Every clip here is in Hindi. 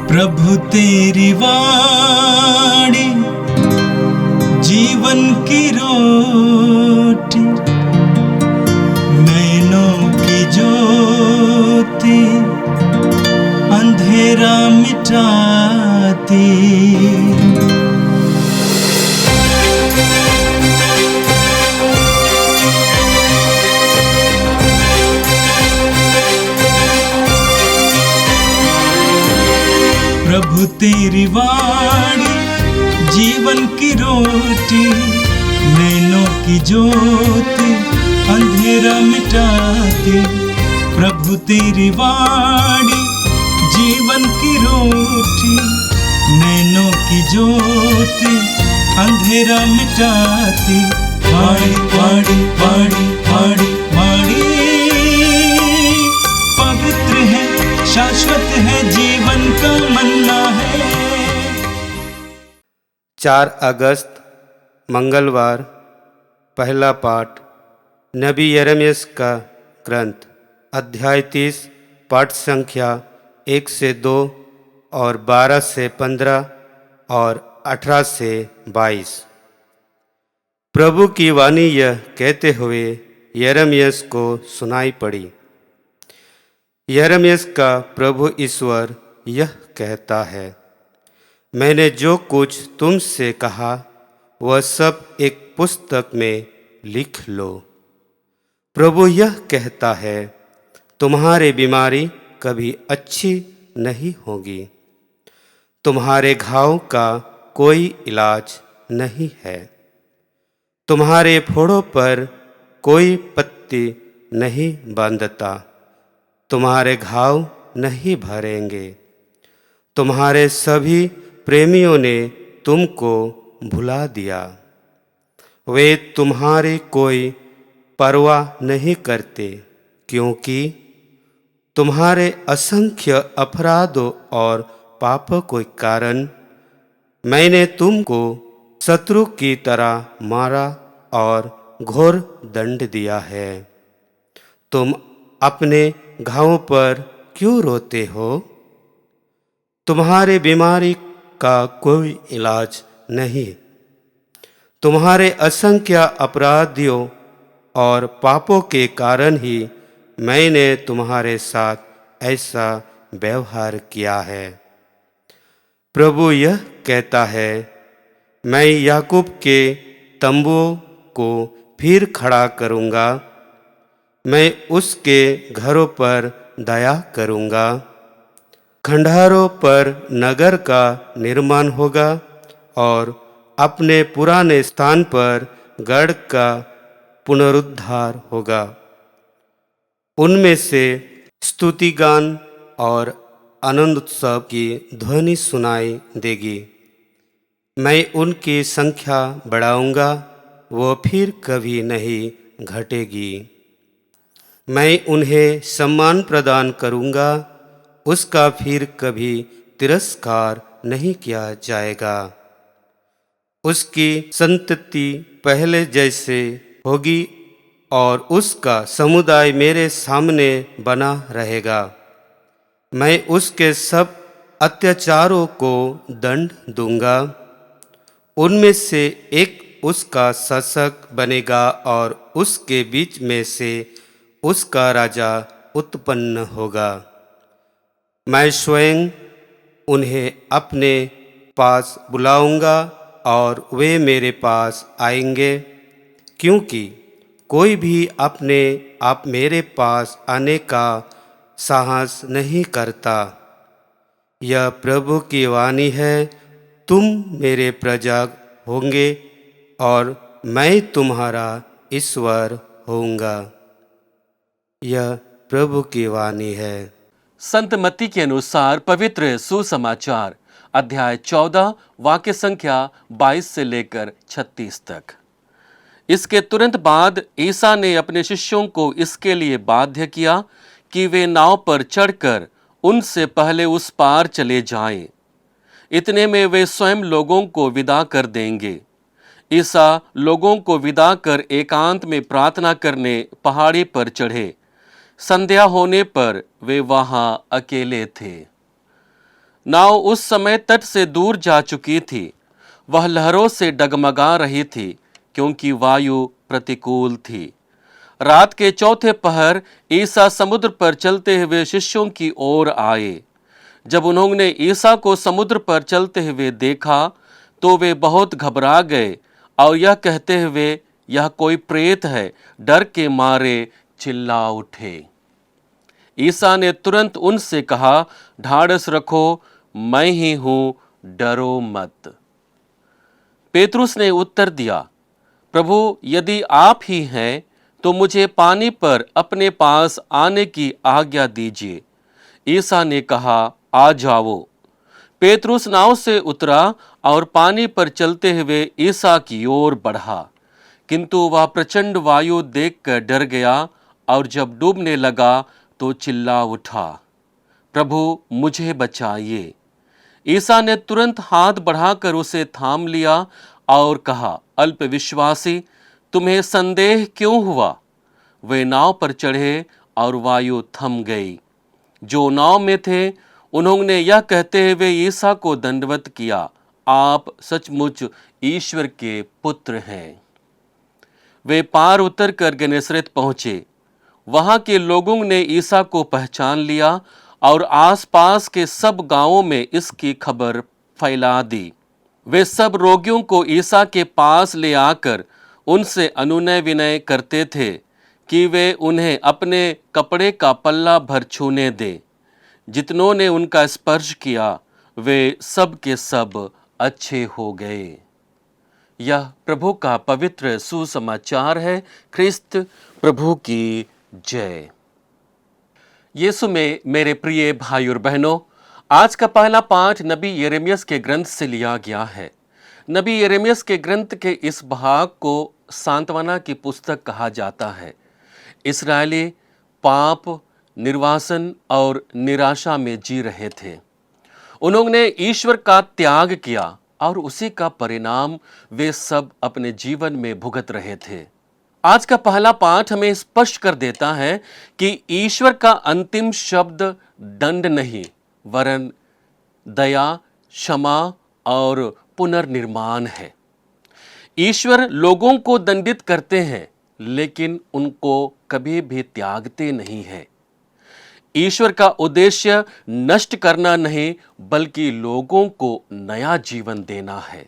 प्रभु तेरी वाणी जीवन की रोटी, नैनों की ज्योति अंधेरा मिटाती। प्रभु तेरी वाणी जीवन की रोटी, नैनों की ज्योति अंधेरा मिटाती। प्रभु तेरी वाणी जीवन की रोटी, नैनों की ज्योति अंधेरा मिटाती। वाणी वाणी वाणी वाणी वाणी पवित्र है, शाश्वत है, जीवन का मन्ना है। 4 अगस्त मंगलवार। पहला पाठ नबी यिर्मयाह का ग्रंथ, अध्याय 30, पाठ संख्या 1 से 2 और 12 से 15 और 18 से 22। प्रभु की वाणी यह कहते हुए यिर्मयाह को सुनाई पड़ी। यिर्मयाह का प्रभु ईश्वर यह कहता है, मैंने जो कुछ तुमसे कहा वह सब एक पुस्तक में लिख लो। प्रभु यह कहता है, तुम्हारी बीमारी कभी अच्छी नहीं होगी, तुम्हारे घाव का कोई इलाज नहीं है, तुम्हारे फोड़ों पर कोई पत्ती नहीं बांधता, तुम्हारे घाव नहीं भरेंगे। तुम्हारे सभी प्रेमियों ने तुमको भुला दिया, वे तुम्हारी कोई परवाह नहीं करते, क्योंकि तुम्हारे असंख्य अपराधों और पापों के कारण मैंने तुमको शत्रु की तरह मारा और घोर दंड दिया है। तुम अपने घावों पर क्यों रोते हो? तुम्हारी बीमारी का कोई इलाज नहीं। तुम्हारे असंख्य अपराधियों और पापों के कारण ही मैंने तुम्हारे साथ ऐसा व्यवहार किया है। प्रभु यह कहता है, मैं याकूब के तंबुओं को फिर खड़ा करूँगा, मैं उसके घरों पर दया करूँगा। खंडहरों पर नगर का निर्माण होगा और अपने पुराने स्थान पर गढ़ का पुनरुद्धार होगा। उनमें से स्तुतिगान और आनंद उत्सव की ध्वनि सुनाई देगी। मैं उनकी संख्या बढ़ाऊंगा, वो फिर कभी नहीं घटेगी। मैं उन्हें सम्मान प्रदान करूंगा, उसका फिर कभी तिरस्कार नहीं किया जाएगा। उसकी संतति पहले जैसे होगी और उसका समुदाय मेरे सामने बना रहेगा। मैं उसके सब अत्याचारों को दंड दूंगा। उनमें से एक उसका शासक बनेगा और उसके बीच में से उसका राजा उत्पन्न होगा। मैं स्वयं उन्हें अपने पास बुलाऊंगा और वे मेरे पास आएंगे, क्योंकि कोई भी अपने आप मेरे पास आने का साहस नहीं करता। यह प्रभु की वाणी है, तुम मेरे प्रजा होंगे और मैं तुम्हारा ईश्वर होऊंगा। यह प्रभु की वाणी है। संत मत्ती के अनुसार पवित्र सुसमाचार, अध्याय 14, वाक्य संख्या 22 से लेकर 36 तक। इसके तुरंत बाद ईसा ने अपने शिष्यों को इसके लिए बाध्य किया कि वे नाव पर चढ़कर उनसे पहले उस पार चले जाएं। इतने में वे स्वयं लोगों को विदा कर देंगे। ईसा लोगों को विदा कर एकांत में प्रार्थना करने पहाड़ी पर चढ़े। संध्या होने पर वे वहां अकेले थे। नाव उस समय तट से दूर जा चुकी थी। वह लहरों से डगमगा रही थी क्योंकि वायु प्रतिकूल थी। रात के चौथे पहर ईसा समुद्र पर चलते हुए शिष्यों की ओर आए। जब उन्होंने ईसा को समुद्र पर चलते हुए देखा तो वे बहुत घबरा गए और यह कहते हुए यह कोई प्रेत है, डर के मारे चिल्ला उठे। ईसा ने तुरंत उनसे कहा, ढाढ़स रखो, मैं ही हूं, डरो मत। पेतरुस ने उत्तर दिया, प्रभु यदि आप ही हैं तो मुझे पानी पर अपने पास आने की आज्ञा दीजिए। ईसा ने कहा, आ जाओ। पेतरुस नाव से उतरा और पानी पर चलते हुए ईसा की ओर बढ़ा, किंतु वह प्रचंड वायु देखकर डर गया और जब डूबने लगा तो चिल्ला उठा, प्रभु मुझे बचाइए। ईसा ने तुरंत हाथ बढ़ाकर उसे थाम लिया और कहा, अल्पविश्वासी, तुम्हें संदेह क्यों हुआ? वे नाव पर चढ़े और वायु थम गई। जो नाव में थे उन्होंने यह कहते हुए ईसा को दंडवत किया, आप सचमुच ईश्वर के पुत्र हैं। वे पार उतरकर गनेसरेत पहुंचे। वहां के लोगों ने ईसा को पहचान लिया और आसपास के सब गांवों में इसकी खबर फैला दी। वे सब रोगियों को ईसा के पास ले आकर उनसे अनुनय विनय करते थे कि वे उन्हें अपने कपड़े का पल्ला भर छूने दें। जितनों ने उनका स्पर्श किया वे सब के सब अच्छे हो गए। यह प्रभु का पवित्र सुसमाचार है। ख्रिस्त प्रभु की जय। यीशु में मेरे प्रिय भाई और बहनों, आज का पहला पाठ नबी यिर्मयाह के ग्रंथ से लिया गया है। नबी यिर्मयाह के ग्रंथ के इस भाग को सांत्वना की पुस्तक कहा जाता है। इस्राएली पाप, निर्वासन और निराशा में जी रहे थे। उन्होंने ईश्वर का त्याग किया और उसी का परिणाम वे सब अपने जीवन में भुगत रहे थे। आज का पहला पाठ हमें स्पष्ट कर देता है कि ईश्वर का अंतिम शब्द दंड नहीं वरन दया, क्षमा और पुनर्निर्माण है। ईश्वर लोगों को दंडित करते हैं लेकिन उनको कभी भी त्यागते नहीं हैं। ईश्वर का उद्देश्य नष्ट करना नहीं बल्कि लोगों को नया जीवन देना है।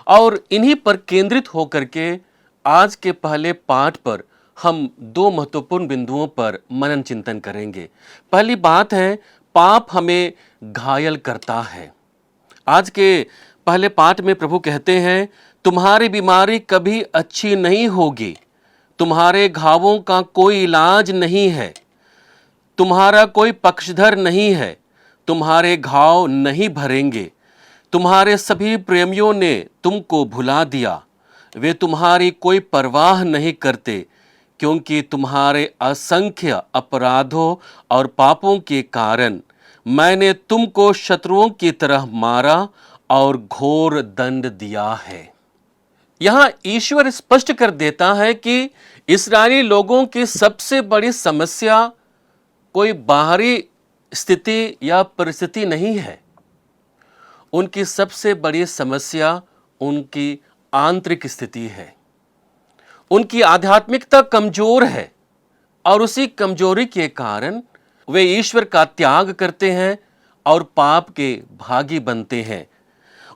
और इन्हीं पर केंद्रित होकर के आज के पहले पाठ पर हम दो महत्वपूर्ण बिंदुओं पर मनन चिंतन करेंगे। पहली बात है, पाप हमें घायल करता है। आज के पहले पाठ में प्रभु कहते हैं, तुम्हारी बीमारी कभी अच्छी नहीं होगी, तुम्हारे घावों का कोई इलाज नहीं है, तुम्हारा कोई पक्षधर नहीं है, तुम्हारे घाव नहीं भरेंगे, तुम्हारे सभी प्रेमियों ने तुमको भुला दिया, वे तुम्हारी कोई परवाह नहीं करते क्योंकि तुम्हारे असंख्य अपराधों और पापों के कारण मैंने तुमको शत्रुओं की तरह मारा और घोर दंड दिया है। यहां ईश्वर स्पष्ट कर देता है कि इस्राएली लोगों की सबसे बड़ी समस्या कोई बाहरी स्थिति या परिस्थिति नहीं है। उनकी सबसे बड़ी समस्या उनकी आंतरिक स्थिति है। उनकी आध्यात्मिकता कमजोर है और उसी कमजोरी के कारण वे ईश्वर का त्याग करते हैं और पाप के भागी बनते हैं।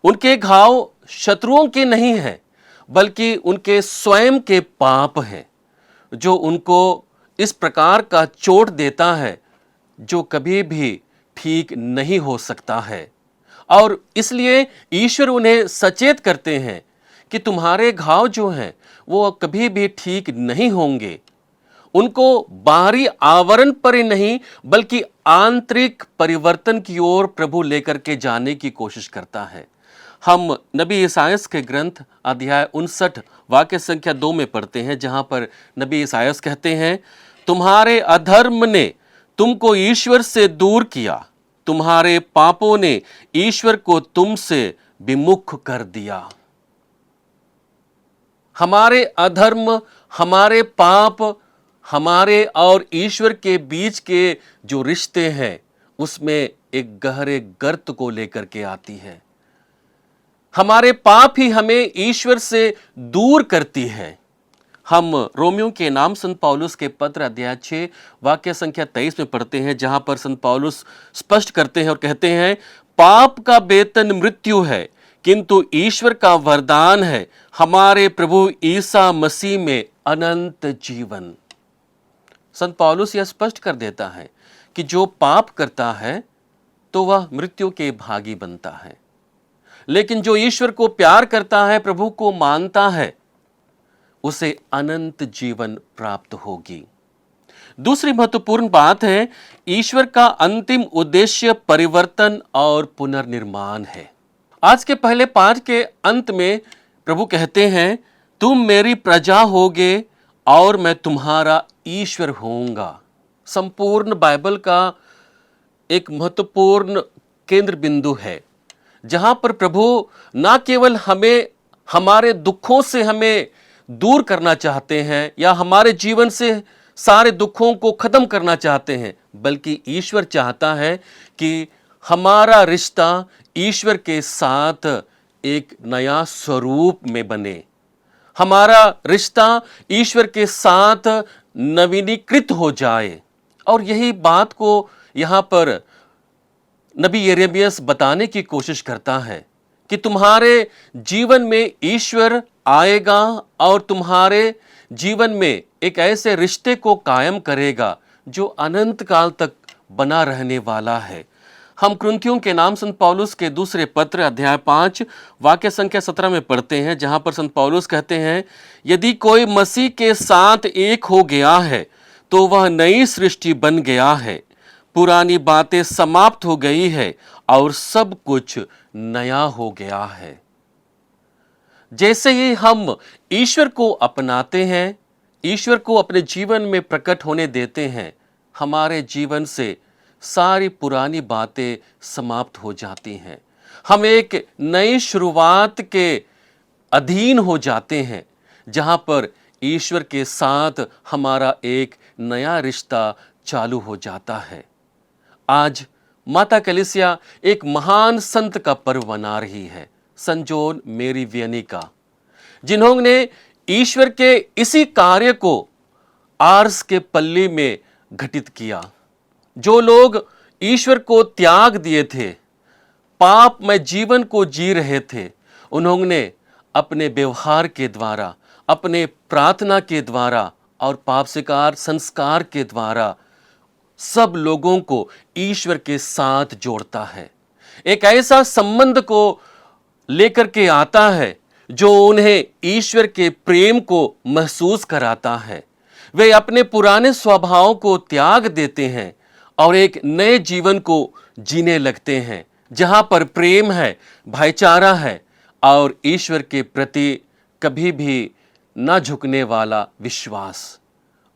उनके घाव शत्रुओं के नहीं हैं बल्कि उनके स्वयं के पाप हैं जो उनको इस प्रकार का चोट देता है जो कभी भी ठीक नहीं हो सकता है। और इसलिए ईश्वर उन्हें सचेत करते हैं कि तुम्हारे घाव जो हैं वो कभी भी ठीक नहीं होंगे। उनको बाहरी आवरण पर ही नहीं बल्कि आंतरिक परिवर्तन की ओर प्रभु लेकर के जाने की कोशिश करता है। हम नबी ईसायाह के ग्रंथ अध्याय 59 वाक्य संख्या 2 में पढ़ते हैं, जहां पर नबी ईसायाह कहते हैं, तुम्हारे अधर्म ने तुमको ईश्वर से दूर किया, तुम्हारे पापों ने ईश्वर को तुमसे विमुख कर दिया। हमारे अधर्म, हमारे पाप, हमारे और ईश्वर के बीच के जो रिश्ते हैं उसमें एक गहरे गर्त को लेकर के आती है। हमारे पाप ही हमें ईश्वर से दूर करती है। हम रोमियो के नाम संत पौलुस के पत्र अध्याय 6 वाक्य संख्या 23 में पढ़ते हैं, जहां पर संत पौलुस स्पष्ट करते हैं और कहते हैं, पाप का वेतन मृत्यु है, किंतु ईश्वर का वरदान है हमारे प्रभु ईसा मसीह में अनंत जीवन। संत पौलुस यह स्पष्ट कर देता है कि जो पाप करता है तो वह मृत्यु के भागी बनता है, लेकिन जो ईश्वर को प्यार करता है, प्रभु को मानता है, उसे अनंत जीवन प्राप्त होगी। दूसरी महत्वपूर्ण बात है, ईश्वर का अंतिम उद्देश्य परिवर्तन और पुनर्निर्माण है। आज के पहले पाठ के अंत में प्रभु कहते हैं, तुम मेरी प्रजा होगे और मैं तुम्हारा ईश्वर होऊंगा। संपूर्ण बाइबल का एक महत्वपूर्ण केंद्र बिंदु है, जहां पर प्रभु ना केवल हमें हमारे दुखों से हमें दूर करना चाहते हैं या हमारे जीवन से सारे दुखों को खत्म करना चाहते हैं, बल्कि ईश्वर चाहता है कि हमारा रिश्ता ईश्वर के साथ एक नया स्वरूप में बने। हमारा रिश्ता ईश्वर के साथ नवीनीकृत हो जाए। और यही बात को यहां पर नबी यिर्मयाह बताने की कोशिश करता है कि तुम्हारे जीवन में ईश्वर आएगा और तुम्हारे जीवन में एक ऐसे रिश्ते को कायम करेगा जो अनंत काल तक बना रहने वाला है। हम कुरिन्थियों के नाम संत पौलुस के दूसरे पत्र अध्याय 5 वाक्य संख्या 17 में पढ़ते हैं, जहां पर संत पौलुस कहते हैं, यदि कोई मसीह के साथ एक हो गया है तो वह नई सृष्टि बन गया है, पुरानी बातें समाप्त हो गई है और सब कुछ नया हो गया है। जैसे ही हम ईश्वर को अपनाते हैं, ईश्वर को अपने जीवन में प्रकट होने देते हैं, हमारे जीवन से सारी पुरानी बातें समाप्त हो जाती हैं। हम एक नई शुरुआत के अधीन हो जाते हैं, जहां पर ईश्वर के साथ हमारा एक नया रिश्ता चालू हो जाता है। आज माता कलीसिया एक महान संत का पर्व मना रही है, संत जॉन मेरी वियनी का, जिन्होंने ईश्वर के इसी कार्य को आर्स के पल्ली में घटित किया। जो लोग ईश्वर को त्याग दिए थे, पाप में जीवन को जी रहे थे, उन्होंने अपने व्यवहार के द्वारा, अपने प्रार्थना के द्वारा और पाप स्वीकार संस्कार के द्वारा सब लोगों को ईश्वर के साथ जोड़ता है। एक ऐसा संबंध को लेकर के आता है जो उन्हें ईश्वर के प्रेम को महसूस कराता है। वे अपने पुराने स्वभाव को त्याग देते हैं और एक नए जीवन को जीने लगते हैं, जहां पर प्रेम है, भाईचारा है और ईश्वर के प्रति कभी भी न झुकने वाला विश्वास।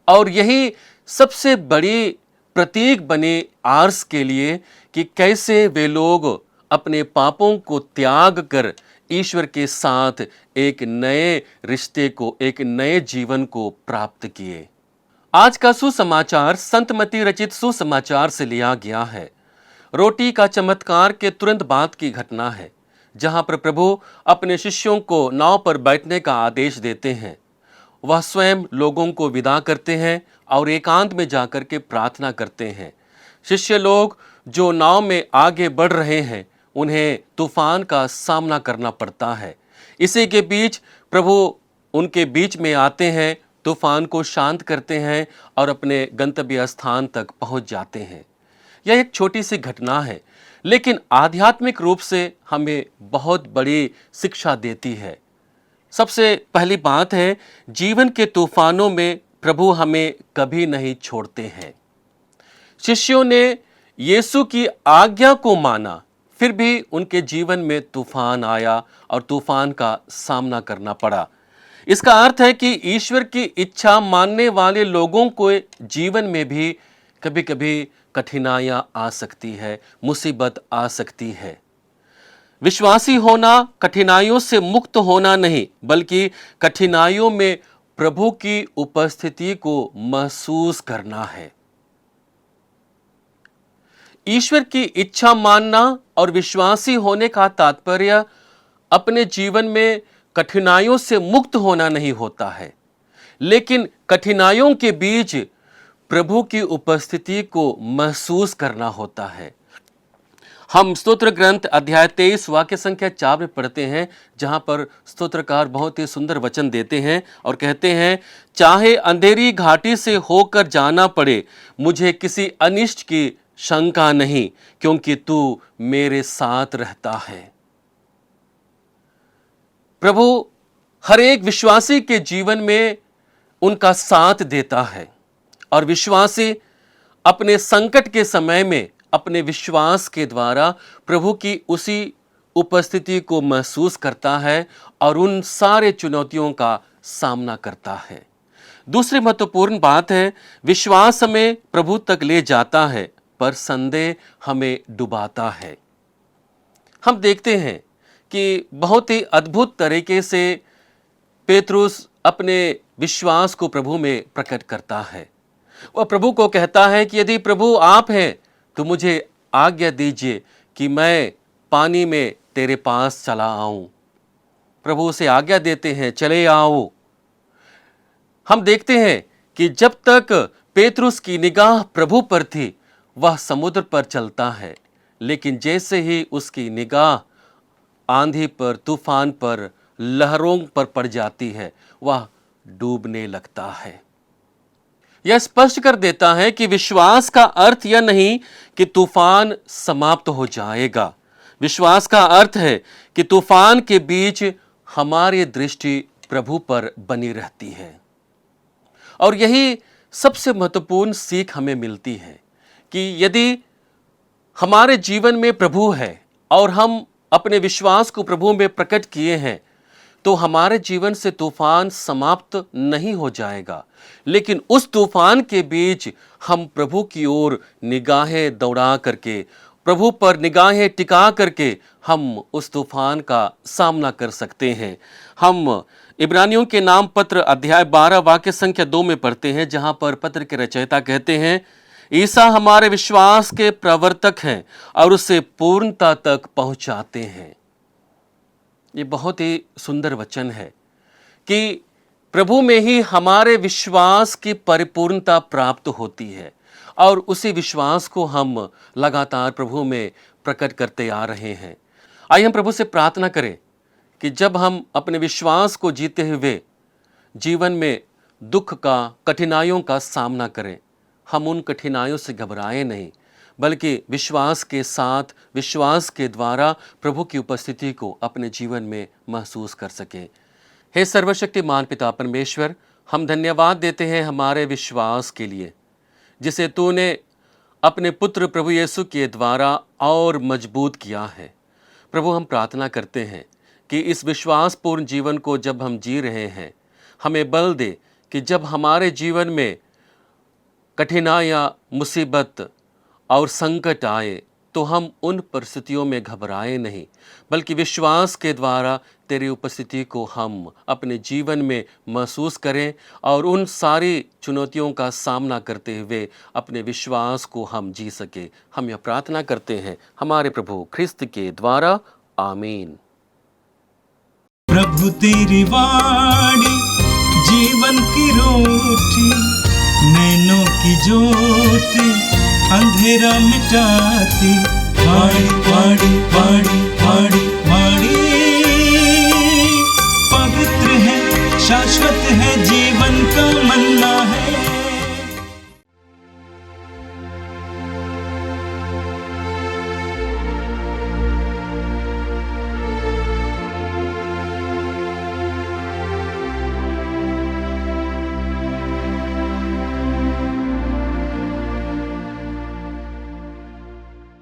और यही सबसे बड़ी प्रतीक बने आर्स के लिए कि कैसे वे लोग अपने पापों को त्याग कर ईश्वर के साथ एक नए रिश्ते को, एक नए जीवन को प्राप्त किए। आज का सुसमाचार संत मत्ती रचित सुसमाचार से लिया गया है। रोटी का चमत्कार के तुरंत बाद की घटना है, जहां पर प्रभु अपने शिष्यों को नाव पर बैठने का आदेश देते हैं। वह स्वयं लोगों को विदा करते हैं और एकांत में जाकर के प्रार्थना करते हैं। शिष्य लोग जो नाव में आगे बढ़ रहे हैं, उन्हें तूफान का सामना करना पड़ता है। इसी के बीच प्रभु उनके बीच में आते हैं, तूफान को शांत करते हैं और अपने गंतव्य स्थान तक पहुंच जाते हैं। यह एक छोटी सी घटना है, लेकिन आध्यात्मिक रूप से हमें बहुत बड़ी शिक्षा देती है। सबसे पहली बात है, जीवन के तूफानों में प्रभु हमें कभी नहीं छोड़ते हैं। शिष्यों ने यीशु की आज्ञा को माना, फिर भी उनके जीवन में तूफान आया और तूफान का सामना करना पड़ा। इसका अर्थ है कि ईश्वर की इच्छा मानने वाले लोगों को जीवन में भी कभी कभी कठिनाइयां आ सकती है, मुसीबत आ सकती है। विश्वासी होना कठिनाइयों से मुक्त होना नहीं, बल्कि कठिनाइयों में प्रभु की उपस्थिति को महसूस करना है। ईश्वर की इच्छा मानना और विश्वासी होने का तात्पर्य अपने जीवन में कठिनाइयों से मुक्त होना नहीं होता है, लेकिन कठिनाइयों के बीच प्रभु की उपस्थिति को महसूस करना होता है। हम स्तोत्र ग्रंथ अध्याय 23 वाक्य संख्या 4 में पढ़ते हैं, जहां पर स्तोत्रकार बहुत ही सुंदर वचन देते हैं और कहते हैं, चाहे अंधेरी घाटी से होकर जाना पड़े, मुझे किसी अनिष्ट की शंका नहीं, क्योंकि तू मेरे साथ रहता है। प्रभु हर एक विश्वासी के जीवन में उनका साथ देता है और विश्वासी अपने संकट के समय में अपने विश्वास के द्वारा प्रभु की उसी उपस्थिति को महसूस करता है और उन सारे चुनौतियों का सामना करता है। दूसरी महत्वपूर्ण बात है, विश्वास हमें प्रभु तक ले जाता है, पर संदेह हमें डुबाता है। हम देखते हैं कि बहुत ही अद्भुत तरीके से पेतरुस अपने विश्वास को प्रभु में प्रकट करता है। वह प्रभु को कहता है कि यदि प्रभु आप हैं तो मुझे आज्ञा दीजिए कि मैं पानी में तेरे पास चला आऊं। प्रभु उसे आज्ञा देते हैं, चले आओ। हम देखते हैं कि जब तक पेतरुस की निगाह प्रभु पर थी, वह समुद्र पर चलता है, लेकिन जैसे ही उसकी निगाह आंधी पर, तूफान पर, लहरों पर पड़ जाती है, वह डूबने लगता है। यह स्पष्ट कर देता है कि विश्वास का अर्थ यह नहीं कि तूफान समाप्त हो जाएगा। विश्वास का अर्थ है कि तूफान के बीच हमारी दृष्टि प्रभु पर बनी रहती है। और यही सबसे महत्वपूर्ण सीख हमें मिलती है कि यदि हमारे जीवन में प्रभु है और हम अपने विश्वास को प्रभु में प्रकट किए हैं, तो हमारे जीवन से तूफान समाप्त नहीं हो जाएगा, लेकिन उस तूफान के बीच हम प्रभु की ओर निगाहें दौड़ा करके, प्रभु पर निगाहें टिका करके हम उस तूफान का सामना कर सकते हैं। हम इब्रानियों के नाम पत्र अध्याय 12 वाक्य संख्या 2 में पढ़ते हैं, जहां पर पत्र के रचयिता कहते हैं, ईसा हमारे विश्वास के प्रवर्तक हैं और उसे पूर्णता तक पहुंचाते हैं। ये बहुत ही सुंदर वचन है कि प्रभु में ही हमारे विश्वास की परिपूर्णता प्राप्त होती है और उसी विश्वास को हम लगातार प्रभु में प्रकट करते आ रहे हैं। आइए हम प्रभु से प्रार्थना करें कि जब हम अपने विश्वास को जीते हुए जीवन में दुख का, कठिनाइयों का सामना करें, हम उन कठिनाइयों से घबराएं नहीं, बल्कि विश्वास के साथ, विश्वास के द्वारा प्रभु की उपस्थिति को अपने जीवन में महसूस कर सकें। हे सर्वशक्तिमान पिता परमेश्वर, हम धन्यवाद देते हैं हमारे विश्वास के लिए, जिसे तूने अपने पुत्र प्रभु यीशु के द्वारा और मजबूत किया है। प्रभु, हम प्रार्थना करते हैं कि इस विश्वासपूर्ण जीवन को जब हम जी रहे हैं, हमें बल दे कि जब हमारे जीवन में कठिनाइयाँ, मुसीबत और संकट आए तो हम उन परिस्थितियों में घबराएं नहीं, बल्कि विश्वास के द्वारा तेरी उपस्थिति को हम अपने जीवन में महसूस करें और उन सारी चुनौतियों का सामना करते हुए अपने विश्वास को हम जी सके। हम यह प्रार्थना करते हैं हमारे प्रभु ख्रिस्त के द्वारा, आमीन। प्रभु तेरी वाणी जीवन की रोटी, नैनों की ज्योति अंधेरा मिटाती, वाणी वाणी वाणी वाणी वाणी पवित्र है, शाश्वत है, जीवन का मन्ना है।